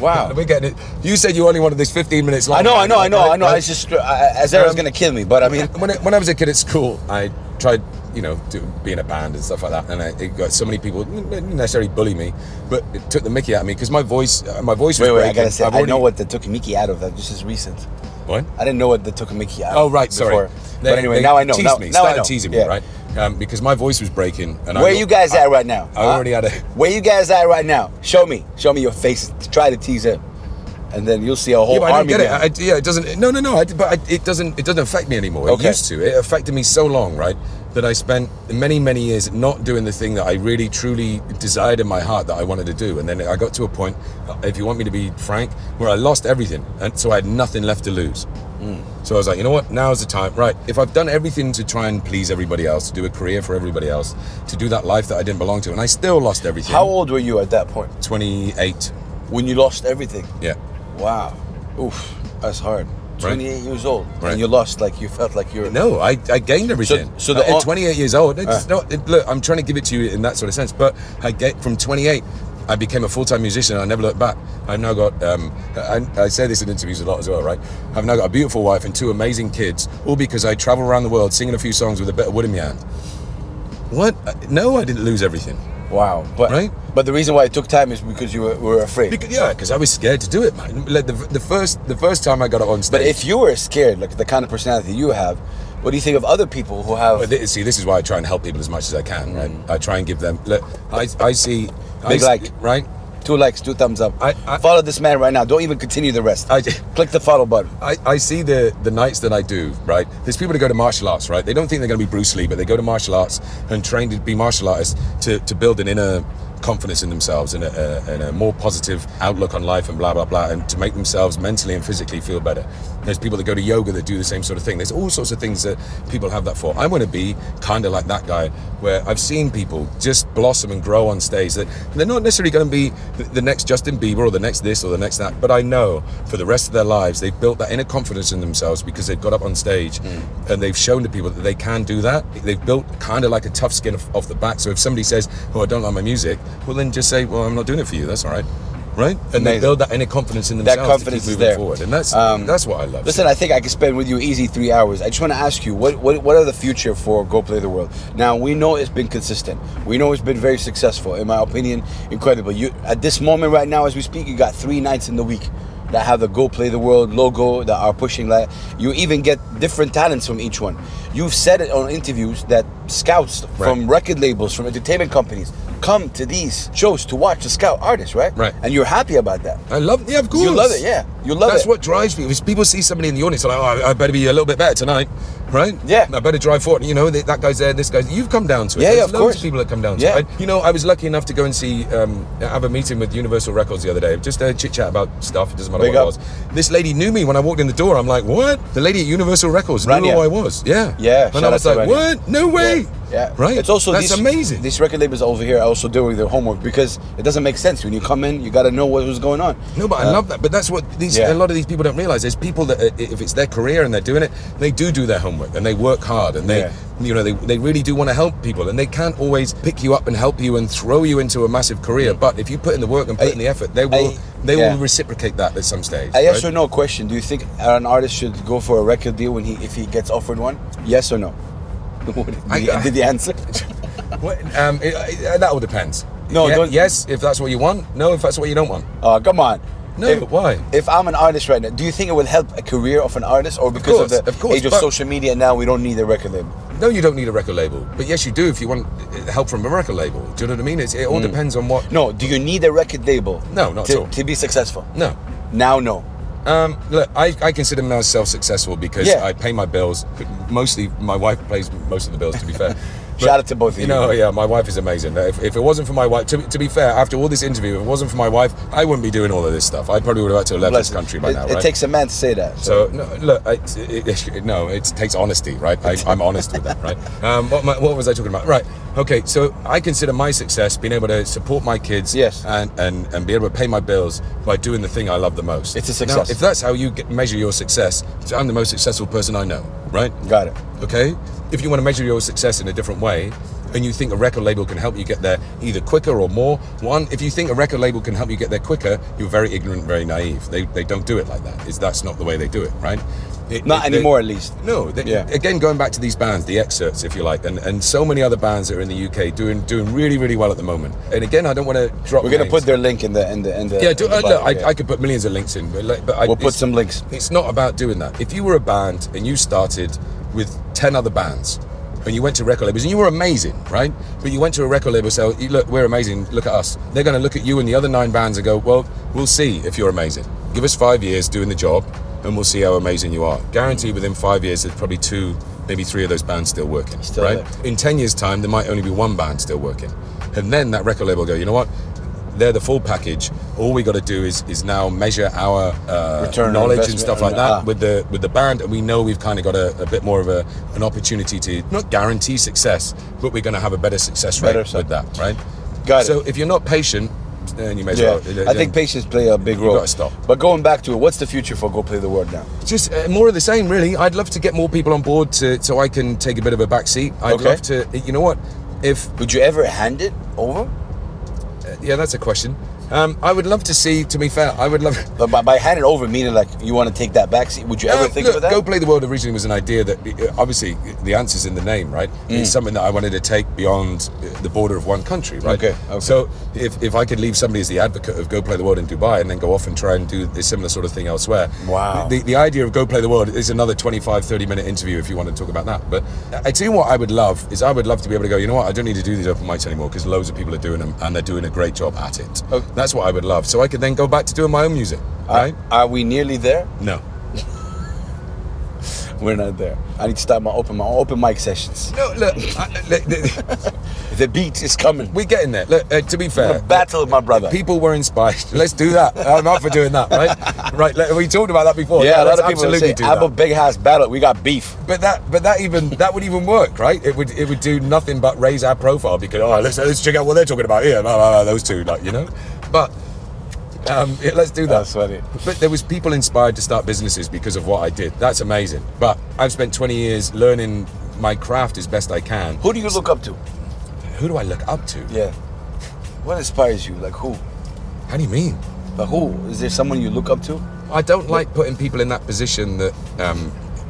Wow. We're getting it. You said you only wanted this 15 minutes long. I know. It's just, Azarel's going to kill me, but I mean... When I was a kid at school, I tried, you know, to be in a band and stuff like that, and it got so many people, didn't necessarily bully me, but it took the mickey out of me, because my voice was breaking. I gotta say, I know what they took a mickey out of that. This is recent. What? I didn't know what they took a mickey out of. Oh, right, sorry. But anyway, now I know. Started teasing me, right? Because my voice was breaking. And where you guys at right now? I already had a... Where you guys at right now? Show me your faces. Try to tease him. And then you'll see a whole army. I don't get it. It doesn't. No. It doesn't affect me anymore. It used to. It affected me so long, right, that I spent many years not doing the thing that I really truly desired in my heart that I wanted to do. And then I got to a point, if you want me to be frank, where I lost everything, and so I had nothing left to lose. So I was like, you know what? Now's the time. Right. If I've done everything to try and please everybody else, to do a career for everybody else, to do that life that I didn't belong to, and I still lost everything. How old were you at that point? 28. When you lost everything? Yeah. Wow. Oof. That's hard. 28 years old. Right. And you lost, like, you felt like you're... No, I gained everything. So at 28 years old, look, I'm trying to give it to you in that sort of sense, but from 28, I became a full-time musician, and I never looked back. I've now got, I say this in interviews a lot as well, right? I've now got a beautiful wife and 2 amazing kids, all because I travel around the world singing a few songs with a bit of wood in my hand. What? No, I didn't lose everything. Wow. But the reason why it took time is because you were afraid. Because I was scared to do it, man. Like the first time I got it on stage. But if you were scared, like the kind of personality you have, what do you think of other people who have... See, this is why I try and help people as much as I can, right? I try and give them... Look, I see... Right? 2 likes, 2 thumbs up. Follow this man right now. Don't even continue the rest. Click the follow button. I see the nights that I do, right? There's people that go to martial arts, right? They don't think they're going to be Bruce Lee, but they go to martial arts and train to be martial artists to build an inner confidence in themselves and a more positive outlook on life and blah, blah, blah, and to make themselves mentally and physically feel better. There's people that go to yoga that do the same sort of thing. There's all sorts of things that people have that for. I want to be kind of like that guy where I've seen people just blossom and grow on stage. That they're not necessarily going to be the next Justin Bieber or the next this or the next that, but I know for the rest of their lives they've built that inner confidence in themselves because they've got up on stage and they've shown to people that they can do that. They've built kind of like a tough skin off the back. So if somebody says, oh, I don't like my music, well then just say, well, I'm not doing it for you, that's all right. Right? And they build that inner confidence in themselves. That confidence to keep is moving there. Forward. And that's what I love. Listen, I think I could spend with you easy 3 hours. I just want to ask you, what are the future for Go Play the World? Now, we know it's been consistent. We know it's been very successful. In my opinion, incredible. You, at this moment right now, as we speak, you got 3 nights in the week that have the Go Play the World logo, that are pushing that. You even get different talents from each one. You've said it on interviews that scouts from record labels, from entertainment companies, come to these shows to watch the scout artists, right? Right. And you're happy about that. I love, yeah, of course. You love it, yeah. You love it. That's what drives people. If people see somebody in the audience, they're like, oh, I better be a little bit better tonight, right? Yeah. I better drive forward. You know, that guy's there, this guy's. You've come down to it. Yeah, There's of course. Of people that come down to it. You know, I was lucky enough to go and see, have a meeting with Universal Records the other day. Just a chit chat about stuff. It doesn't matter what it was. This lady knew me when I walked in the door. I'm like, what? The lady at Universal Records knew who I was. Yeah. Yeah. And I was like, what? No way. Yeah. Right. It's also that's amazing. These record labels over here are also doing their homework because it doesn't make sense when you come in. You got to know what was going on. No, but I love that. But that's what a lot of these people don't realize. There's people that if it's their career and they're doing it, they do their homework and they work hard and they really do want to help people, and they can't always pick you up and help you and throw you into a massive career. But if you put in the work and put in the effort, they will reciprocate that at some stage. A yes or no question: do you think an artist should go for a record deal if he gets offered one? Yes or no? Did he answer? That all depends. No, yes, if that's what you want. No, if that's what you don't want. Oh, come on. No, why? If I'm an artist right now, do you think it will help a career of an artist, or because of the age of social media now, we don't need a record label? No, you don't need a record label. But yes, you do if you want help from a record label. Do you know what I mean? It all depends on what... No, do you need a record label? No, not at all. To be successful? No. Now, no. Look, I consider myself successful because I pay my bills. Mostly, my wife pays most of the bills, to be fair. Shout out to both of you. You know, yeah, my wife is amazing. If it wasn't for my wife, to be fair, after all this interview, if it wasn't for my wife, I wouldn't be doing all of this stuff. I probably would have had to have left this country by now, right? It takes a man to say that. So no, look, it takes honesty, right? I'm honest with that, right? What was I talking about? Right. Okay, so I consider my success being able to support my kids, and be able to pay my bills by doing the thing I love the most. It's a success. Now, if that's how you measure your success, I'm the most successful person I know, right? Got it. Okay. If you want to measure your success in a different way, and you think a record label can help you get there either quicker or more, if you think a record label can help you get there quicker, you're very ignorant, very naive. They don't do it like that. That's not the way they do it, right? Not anymore, at least. No. Again, going back to these bands, the Excerpts, if you like, and so many other bands that are in the UK doing really, really well at the moment. And again, I don't want to drop. We're going to put their link in the. Look, I could put millions of links in, but we'll put some links. It's not about doing that. If you were a band and you started with 10 other bands, and you went to record labels and you were amazing, right? But you went to a record label and say, look, we're amazing, look at us. They're going to look at you and the other 9 bands and go, well, we'll see if you're amazing. Give us 5 years doing the job and we'll see how amazing you are. Guaranteed within 5 years, there's probably 2, maybe 3 of those bands still working, right? In 10 years' time, there might only be 1 band still working. And then that record label will go, you know what? They're the full package. All we got to do is now measure our knowledge and stuff like that with the band, and we know we've kind of got a bit more of an opportunity to not guarantee success, but we're going to have a better success rate with that, right? Got it. So if you're not patient, then you may as well. I think patience play a big role. You've got to stop. But going back to it, what's the future for Go Play the World now? Just more of the same, really. I'd love to get more people on board so I can take a bit of a back seat. I'd love to. You know what? Would you ever hand it over? Yeah, that's a question. I would love to see, to be fair, I would love... But by handing over, meaning like you want to take that back seat, would you ever think of that? Go Play the World originally was an idea that, obviously, the answer's in the name, right? It's something that I wanted to take beyond the border of one country, right? Okay. So if I could leave somebody as the advocate of Go Play the World in Dubai and then go off and try and do a similar sort of thing elsewhere. Wow. The idea of Go Play the World is another 25, 30-minute interview if you want to talk about that. But I tell you what I would love is I would love to be able to go, you know what, I don't need to do these open mics anymore because loads of people are doing them and they're doing a great job at it. Okay. That's what I would love. So I could then go back to doing my own music, right? Are we nearly there? No. We're not there. I need to start my open mic sessions. No, look, the beat is coming. we're getting there. Look, to be fair, Battle with my brother. people were inspired. Let's do that. I'm up for doing that, right? Right. We talked about that before. Yeah, a lot let's of people absolutely say do Abbo that. big house battle. We got beef. But that would even work, right? It would do nothing but raise our profile because let's check out what they're talking about here. Those two, like, you know. But yeah, let's do that. That's funny. But there was people inspired to start businesses because of what I did. That's amazing. But I've spent 20 years learning my craft as best I can. Who do you look up to? Who do I look up to? Yeah. What inspires you? Like who? How do you mean? Like who? Is there someone you look up to? I don't like putting people in that position that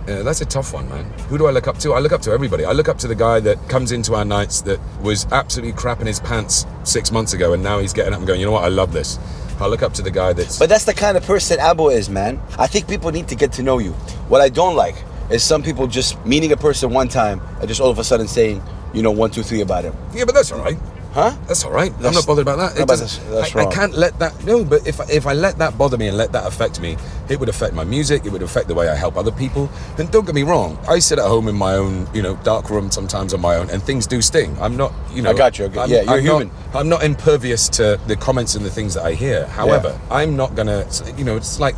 that's a tough one, man. Who do I look up to? I look up to everybody. I look up to the guy that comes into our nights that was absolutely crapping his pants 6 months ago and now he's getting up and going, you know what, I love this. I look up to the guy that's... But that's the kind of person Abbo is, man. I think people need to get to know you. What I don't like is some people just meeting a person one time and just all of a sudden saying, 1, 2, 3 about him. Yeah, but that's all right. Huh? That's all right. I'm not bothered about that. That's I wrong. can't let that... No, but if I let that bother me and let that affect me, it would affect my music, it would affect the way I help other people. And don't get me wrong, I sit at home in my own, dark room sometimes on my own, and things do sting. I'm not, I got you. Okay. You're human. I'm not impervious to the comments and the things that I hear. However, I'm not going to... it's like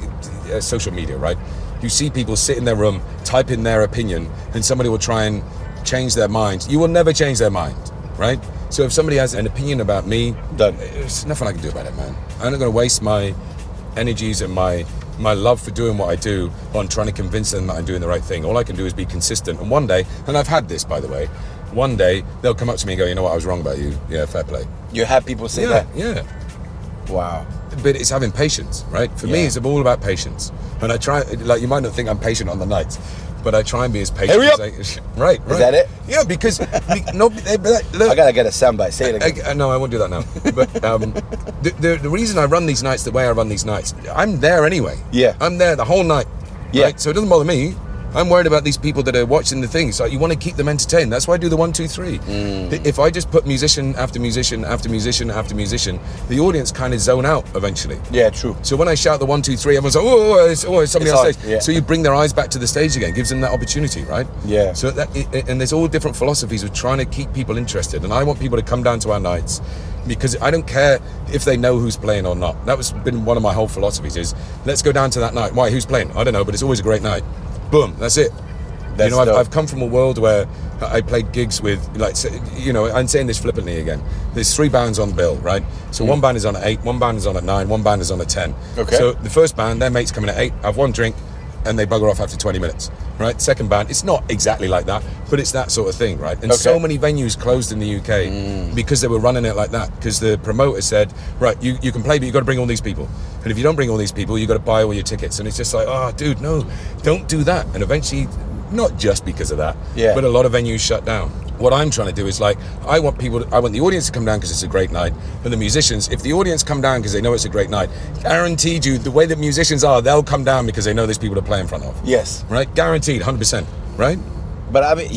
social media, right? You see people sit in their room, type in their opinion, and somebody will try and change their mind. You will never change their mind, right? So if somebody has an opinion about me, done. There's nothing I can do about it, man. I'm not going to waste my energies and my love for doing what I do on trying to convince them that I'm doing the right thing. All I can do is be consistent. And one day, and I've had this, by the way, one day they'll come up to me and go, you know what, I was wrong about you. Yeah, fair play. You have people say that? Yeah. Wow. But it's having patience, right? For me, it's all about patience. And I try, like, you might not think I'm patient on the nights, but I try and be as patient Hurry up. as I... Right. Is that it? Yeah, because... look, I gotta get a soundbite. Say it again. No, I won't do that now. But the reason I run these nights the way I run these nights, I'm there anyway. Yeah. I'm there the whole night. Yeah. Right? So it doesn't bother me. I'm worried about these people that are watching the things. Like, you want to keep them entertained. That's why I do the 1, 2, 3. If I just put musician after musician after musician after musician, the audience kind of zone out eventually. Yeah, true. So when I shout the 1, 2, 3, everyone's like, it's somebody on stage. Yeah. So you bring their eyes back to the stage again, gives them that opportunity, right? Yeah. So and there's all different philosophies of trying to keep people interested. And I want people to come down to our nights because I don't care if they know who's playing or not. That was been one of my whole philosophies is, let's go down to that night. Why, who's playing? I don't know, but it's always a great night. Boom, that's it. I've come from a world where I played gigs with, like, I'm saying this flippantly again. There's 3 bands on the bill, right? So one band is on at 8, one band is on at 9, one band is on at 10. Okay. So the first band, their mate's coming at 8, have one drink, and they bugger off after 20 minutes, right? Second band, it's not exactly like that, but it's that sort of thing, right? And so many venues closed in the UK because they were running it like that, because the promoter said, right, you can play, but you got to bring all these people. And if you don't bring all these people, you got to buy all your tickets. And it's just like, oh, dude, no, don't do that. And eventually, not just because of that, but a lot of venues shut down. What I'm trying to do is, like, I want the audience to come down because it's a great night, and the musicians, if the audience come down because they know it's a great night, guaranteed you, the way that musicians are, they'll come down because they know there's people to play in front of. Yes. Right? Guaranteed, 100%, right? But I mean,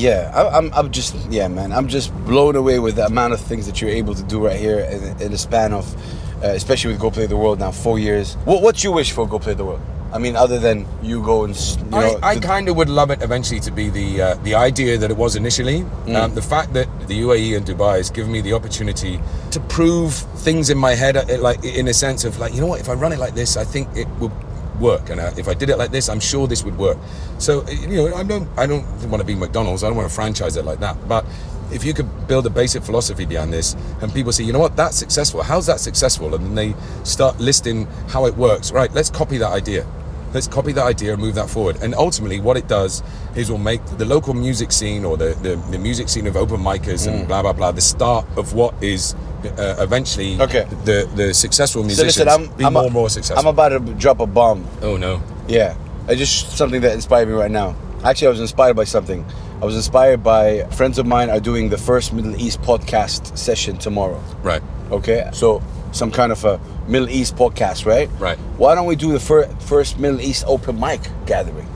I'm just, man, I'm just blown away with the amount of things that you're able to do right here in the span of, especially with Go Play the World now, 4 years. What's your wish for Go Play the World? I mean, other than you go and, I kind of would love it eventually to be the idea that it was initially. The fact that the UAE and Dubai has given me the opportunity to prove things in my head, like, in a sense of, like, you know what, if I run it like this, I think it will work, and if I did it like this, I'm sure this would work. So, I don't want to be McDonald's, I don't want to franchise it like that, but if you could build a basic philosophy behind this, and people say, you know what, that's successful, how's that successful? And then they start listing how it works. Right, let's copy that idea. let's copy that idea and move that forward. And ultimately what it does is will make the local music scene or the music scene of open micers and blah, blah, blah, the start of what is eventually the successful musicians be more and more successful. I'm about to drop a bomb. Oh no. Yeah, it's just something that inspired me right now. Actually, I was inspired by something. I was inspired by friends of mine are doing the first Middle East podcast session tomorrow. Right. Okay, so some kind of a Middle East podcast, right? Right. Why don't we do the first Middle East open mic gathering?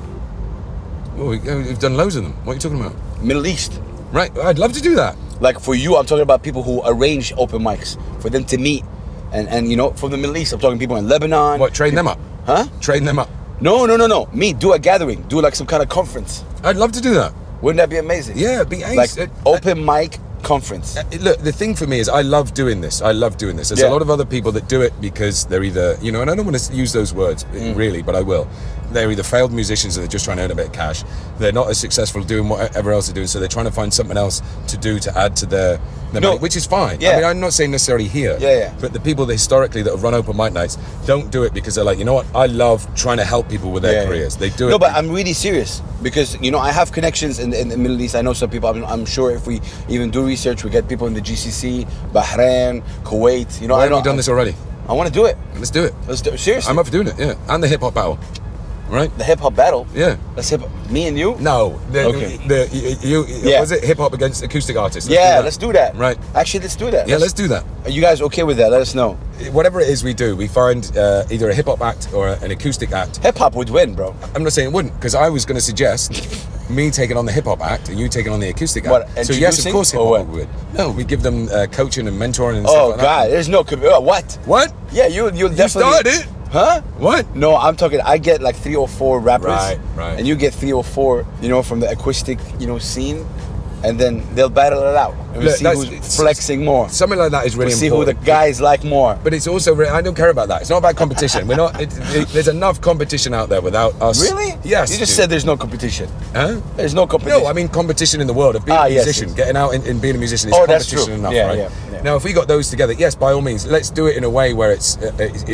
Well, we've done loads of them. What are you talking about? Middle East. Right, I'd love to do that. Like for you, I'm talking about people who arrange open mics for them to meet. And you know, from the Middle East, I'm talking people in Lebanon. What, train them up? Huh? Train them up. No. Me, do a gathering. Do like some kind of conference. I'd love to do that. Wouldn't that be amazing? Yeah, it'd be ace. Like open mic conference. Look, the thing for me is I love doing this. There's a lot of other people that do it because they're either, you know, and I don't want to use those words really, but I will. They're either failed musicians or they're just trying to earn a bit of cash. They're not as successful doing whatever else they're doing, so they're trying to find something else to do to add to their money, which is fine. Yeah. I mean, I'm not saying necessarily here, but the people that historically that have run open mic nights don't do it because they're like, you know what, I love trying to help people with their careers. They do it. No, but I'm really serious because, you know, I have connections in the Middle East. I know some people. I'm sure if we even do research, we get people in the GCC, Bahrain, Kuwait. You know, why haven't we done this already? I want to do it. Let's do it. Let's do it. Seriously. I'm up for doing it, yeah. And the hip hop battle. Right? The hip hop battle? Yeah. Let's me and you? No. Was it hip hop against acoustic artists? Let's do that. Right. Actually, let's do that. Yeah, let's do that. Are you guys okay with that? Let us know. Whatever it is we do, we find either a hip hop act or an acoustic act. Hip hop would win, bro. I'm not saying it wouldn't, because I was going to suggest me taking on the hip hop act and you taking on the acoustic act. What, so yes, of course hip hop would. No, we give them coaching and mentoring and stuff like that. God, there's no what? What? Yeah, you'll definitely. You started it. Huh? What? No, I'm talking. I get like 3 or 4 rappers, right, and you get 3 or 4, you know, from the acoustic, you know, scene, and then they'll battle it out. And we see who's flexing more. Something like that is really important. See who the guys like more. But it's also, I don't care about that. It's not about competition. We're not. There's enough competition out there without us. Really? Yes. You just said there's no competition. Huh? There's no competition. No, I mean competition in the world of being a musician, getting out and being a musician is competition enough, right? Yeah. Now, if we got those together, yes, by all means, let's do it in a way where it's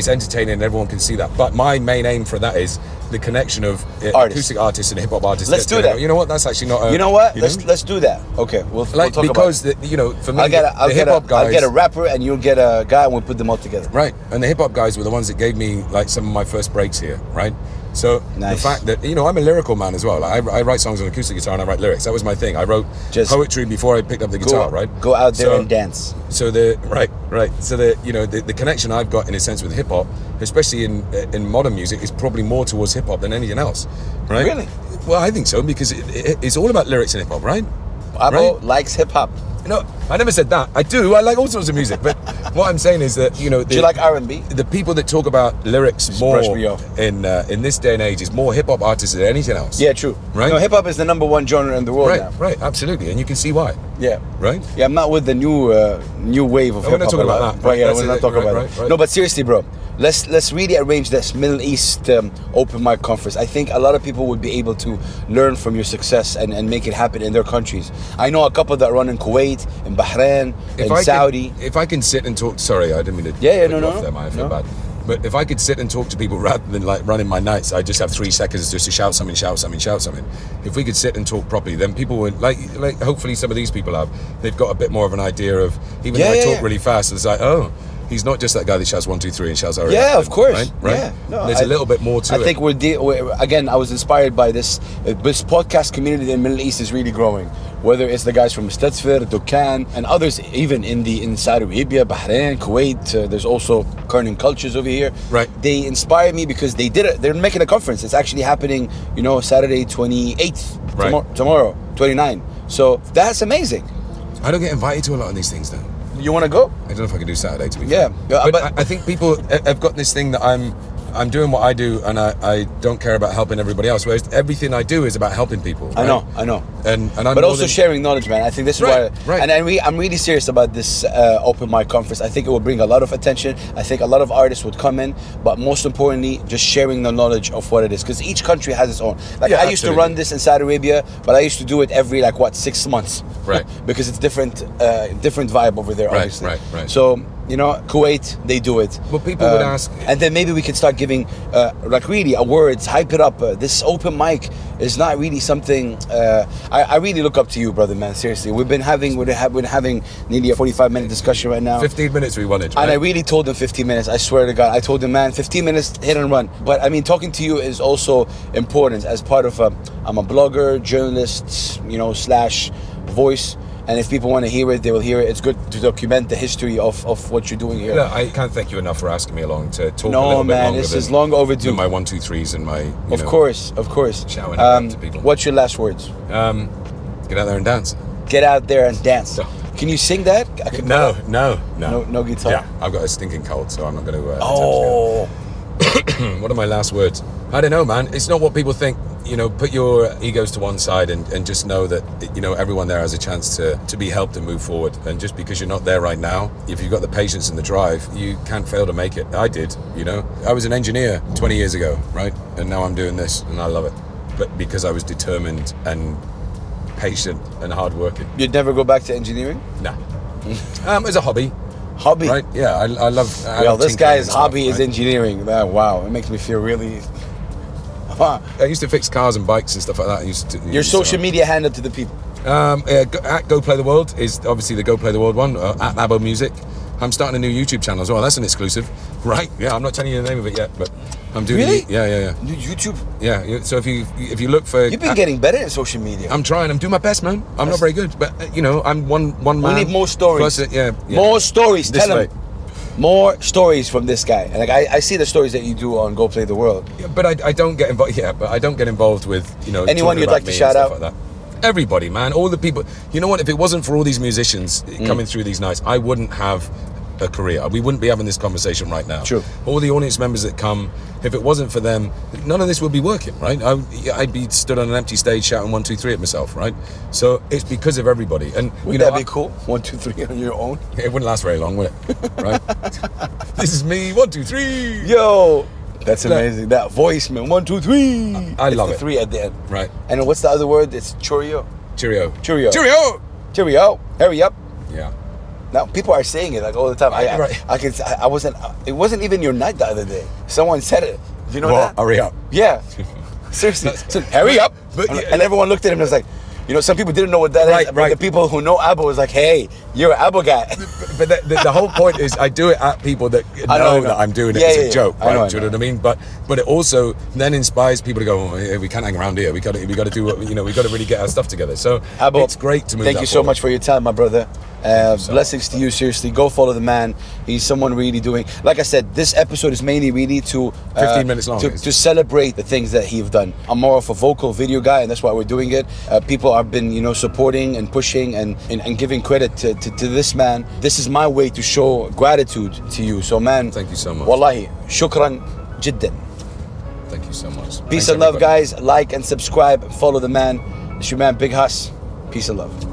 entertaining and everyone can see that. But my main aim for that is the connection of acoustic artists and hip hop artists. Let's do that. You know what? That's actually not. You know what? Let's do that. Okay, we'll talk because about it. You know, for me, I'll the hip hop guys. I'll get a rapper and you'll get a guy and we'll put them all together. Right, and the hip hop guys were the ones that gave me like some of my first breaks here. Right. So the fact that, you know, I'm a lyrical man as well. Like, I write songs on acoustic guitar and I write lyrics. That was my thing. I wrote poetry before I picked up the guitar, right? Go out there and dance. So right. So the connection I've got in a sense with hip hop, especially in modern music, is probably more towards hip hop than anything else, right? Really? Well, I think so because it's all about lyrics in hip hop, right? Abbo likes hip hop. No, I never said that. I do. I like all sorts of music, but what I'm saying is that, you know, do you like R&B? The people that talk about lyrics more in this day and age is more hip hop artists than anything else. Yeah, true. Right? No, hip hop is the #1 genre in the world now. Right, absolutely, and you can see why. Yeah. Right. Yeah, I'm not with the new wave of hip hop. We're not talking about that. Right, yeah, we're not talking about that. No, but seriously, bro. Let's really arrange this Middle East open mic conference. I think a lot of people would be able to learn from your success and make it happen in their countries. I know a couple that run in Kuwait, in Bahrain, in Saudi. If I can sit and talk, sorry, I didn't mean to. I feel bad. But if I could sit and talk to people rather than like running my nights, I just have 3 seconds just to shout something. If we could sit and talk properly, then people would like hopefully some of these people they've got a bit more of an idea of, even though I talk really fast, it's like, oh, he's not just that guy that shouts 1, 2, 3 and shouts Azarel. Yeah, of course. Right? Yeah. No, there's a little bit more to it. I think again, I was inspired by this podcast community in the Middle East is really growing. Whether it's the guys from Stadsfir, Dukkan, and others even in Saudi Arabia, Bahrain, Kuwait. There's also Kurdish cultures over here. Right. They inspired me because they did it. They're making a conference. It's actually happening, you know, Saturday 28th, tomorrow 29. So that's amazing. I don't get invited to a lot of these things though. You want to go? I don't know if I can do Saturday, to be fair. Yeah, but I think people have got this thing that I'm doing what I do and I don't care about helping everybody else, whereas everything I do is about helping people. Right? I know. And I'm but also sharing knowledge, man. I think this is why. Right. And I'm really serious about this open mic conference. I think it will bring a lot of attention. I think a lot of artists would come in, but most importantly, just sharing the knowledge of what it is, because each country has its own. Like I used to run this in Saudi Arabia, but I used to do it every 6 months. Right. Because it's different vibe over there, obviously. Right. So You know, Kuwait, they do it. Well, people would ask, and then maybe we could start giving, like really, words, hype it up. This open mic is not really something. I really look up to you, brother, man. Seriously, we're having nearly a 45-minute discussion right now. 15 minutes we wanted, right? And I really told him 15 minutes. I swear to God, I told him, man, 15 minutes, hit and run. But I mean, talking to you is also important as part of I'm a blogger, journalist, you know, / voice. And if people want to hear it, they will hear it. It's good to document the history of what you're doing here. Look, I can't thank you enough for asking me along to talk a little bit man, longer. This is long overdue. My 1, 2, 3s and my. Of course. Shouting out to people. What's your last words? Get out there and dance. Get out there and dance. Can you sing that? No guitar. Yeah, I've got a stinking cold, so I'm not going to. Oh. What are my last words? I don't know, man. It's not what people think. You know, put your egos to one side and just know that, you know, everyone there has a chance to be helped and move forward. And just because you're not there right now, if you've got the patience and the drive, you can't fail to make it. I did, you know. I was an engineer 20 years ago, right? And now I'm doing this and I love it. But because I was determined and patient and hardworking. You'd never go back to engineering? No. As a hobby. Hobby? Right, yeah, I love... Well, this guy's hobby is engineering. Wow, it makes me feel really... I used to fix cars and bikes and stuff like that. I used to. Your social media handle to the people. At Go Play the World is obviously the Go Play the World one. At Abbo Music. I'm starting a new YouTube channel as well. That's an exclusive, right? Yeah, I'm not telling you the name of it yet, but I'm doing. Really? Yeah. New YouTube. Yeah. So if you look for, you've been getting better in social media. I'm trying. I'm doing my best, man. I'm not very good, but you know, I'm one man. We need more stories. Plus, yeah. More stories. This Tell him. More stories from this guy. And like I see the stories that you do on Go Play the World. Yeah, but I don't get involved. Yeah, but I don't get involved with, you know. Anyone you'd like to shout out? Like that. Everybody, man. All the people. You know what? If it wasn't for all these musicians coming through these nights, I wouldn't have a career. We wouldn't be having this conversation right now. True. All the audience members that come, if it wasn't for them, none of this would be working, right? I'd be stood on an empty stage shouting 1, 2, 3 at myself, right? So it's because of everybody. And wouldn't that be cool? 1, 2, 3 on your own? It wouldn't last very long, would it? Right? This is me, 1, 2, 3. Yo, that's amazing. That voice, man. 1, 2, 3. I love it. 3 at the end. Right. And what's the other word? It's Cheerio. Cheerio. Cheerio. Hurry up. Yeah. Now people are saying it like all the time. I wasn't. It wasn't even your night the other day. Someone said it. Do you know that? Hurry up. Yeah. Seriously. So, hurry up. And everyone looked at him and was like, you know, some people didn't know what that is. But the people who know Abbo was like, hey, you're an Abbo guy. But the whole point is I do it at people that know that I'm doing it as a joke, right? Do you know what I mean? But it also then inspires people to go, oh, we can't hang around here. We got to do what, you know, we got to really get our stuff together. So Abbo, it's great to move. Thank you so much for your time, my brother. Blessings to you, seriously. Go follow the man. He's someone really doing, like I said, this episode is mainly really to 15 minutes long to celebrate the things that he's done. I'm more of a vocal video guy, and that's why we're doing it. People have been, you know, supporting and pushing and giving credit to this man. This is my way to show gratitude to you. So man, thank you so much. Wallahi, shukran jiddan. Thank you so much. Peace and love, guys. Like and subscribe. Follow the man. It's your man, Big Huss. Peace and love.